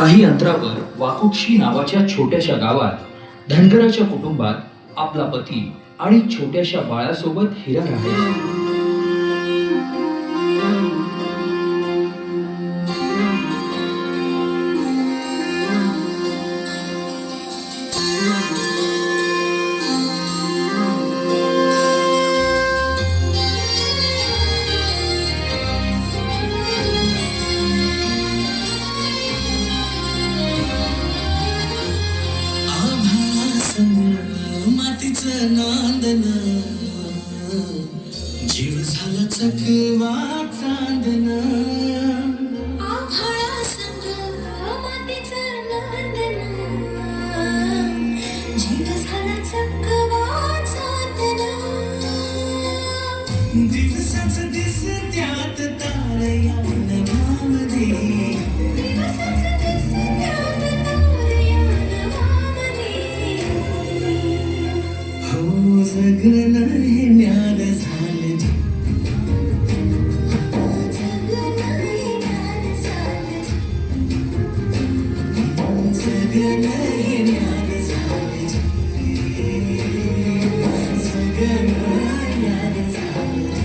काही अंतरावर वाकुटशी नावाच्या छोट्याशा गावात धनगराच्या कुटुंबात आपला पती आणि छोट्याशा बाळासोबत हिरा राहायची. मातीचं नांदन जीव झाला चकवा चांदन आभाळा संग मातीचं नांदन जीव झाला चकवा चांदन दिवसाच दिस त्यात तारया नभामध्ये दिवसाचं दिस त्यात तारया नभामध्ये हो जगणं हे न्याद झालं जगणं हे ज्ञान झालं जगणं हे न्याद झालं जगणं न्याद झालं.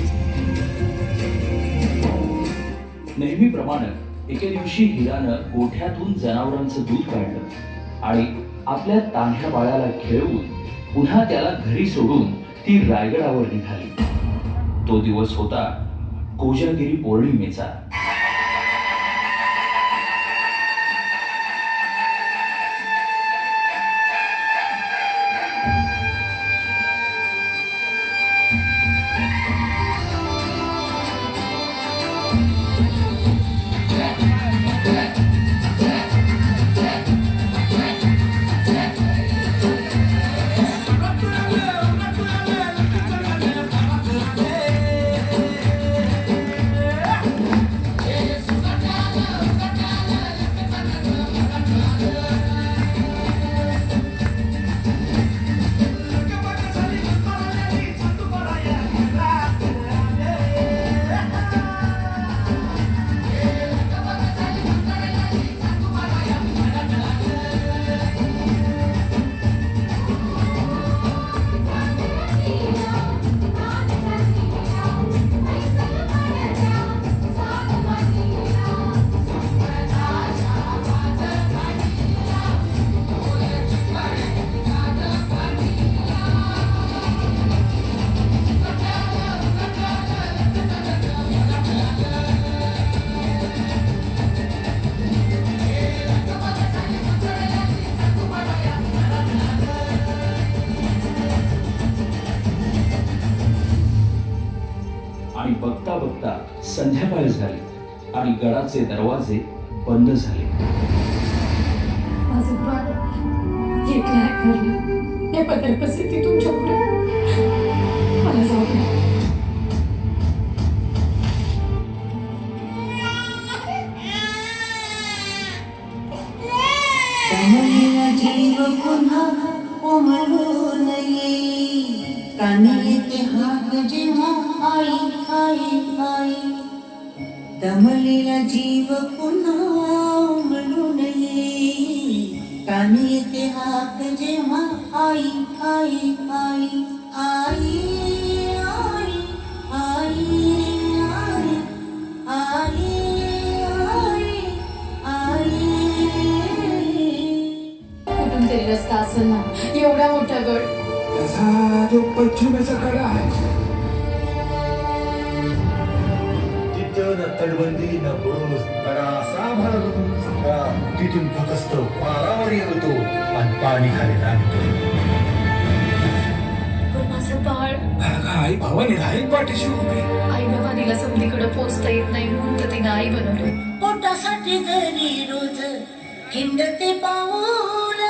नेहमीप्रमाणे एके दिवशी हिरानं गोठ्यातून जनावरांचं दूध काढलं आणि आपल्या तान्ह्या बाळाला खेळवून पुन्हा त्याला घरी सोडून ती रायगडावर निघाली. तो दिवस होता कोजागिरी पौर्णिमेचा. आणि बघता बघता संध्याकाळ झाली आणि गडाचे दरवाजे बंद झाले. माझं बाळ एकल्या घरला हे बदल परिस्थिती तुमच्या पुढे मला जाऊ द्या. दमलेला जीव पुन्हा उमलू नये कानी येते हाक जेव्हा आई आई आई दमलेला जीव पुन्हा उमलू नये कानी येते हाक जेव्हा आई आई आई आई आई आई आई आई आई कुठून तरी रस्ता असेल ना एवढा मोठा गड. तसा जो पश्चिमेचा कडा आहे तिथं न तटबंदी न बुरुज कडा साभार तिथून फक्त पारावर येतो आणि पाणी खाली नामतो. पण माझं बाळ आई भावाने राहील पाठीशी उभी. आई भवानीला समधीकडे पोचता येत नाही म्हणून तर तिने आई बनवलं. पोटासाठी जरी रोज हिंडते पाऊल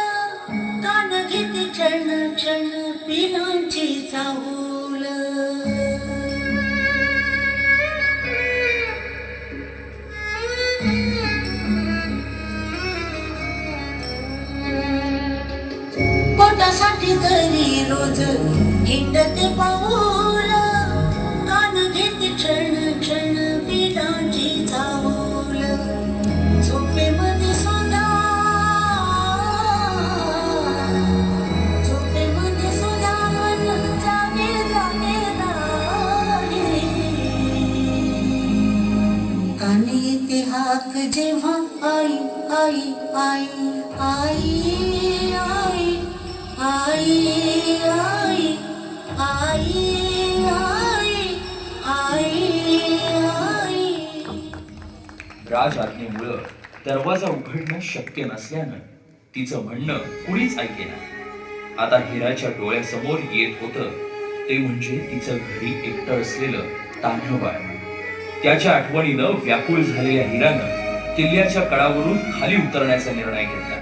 कान घेते क्षण क्षण पिलांची चाहूल पोटासाठी जरी रोज हिंडते पाऊल कान घेते क्षण क्षण पिलांची चाहूल झोपेमध्ये सुद्धा आई आई आई आई आई आई आई आई आई राज आज्ञेमुळं दरवाजा उघडणं शक्य नसल्यानं तिचं म्हणणं कुणीच ऐकेना. आता हिराच्या डोळ्यासमोर येत होतं ते म्हणजे तिचं घरी एकटं असलेलं तान्हं बाळ. त्याच्या आठवणीनं व्याकुळ झालेल्या हिरानं किल्ल्याच्या कडावरून खाली उतरण्याचा निर्णय घेतला.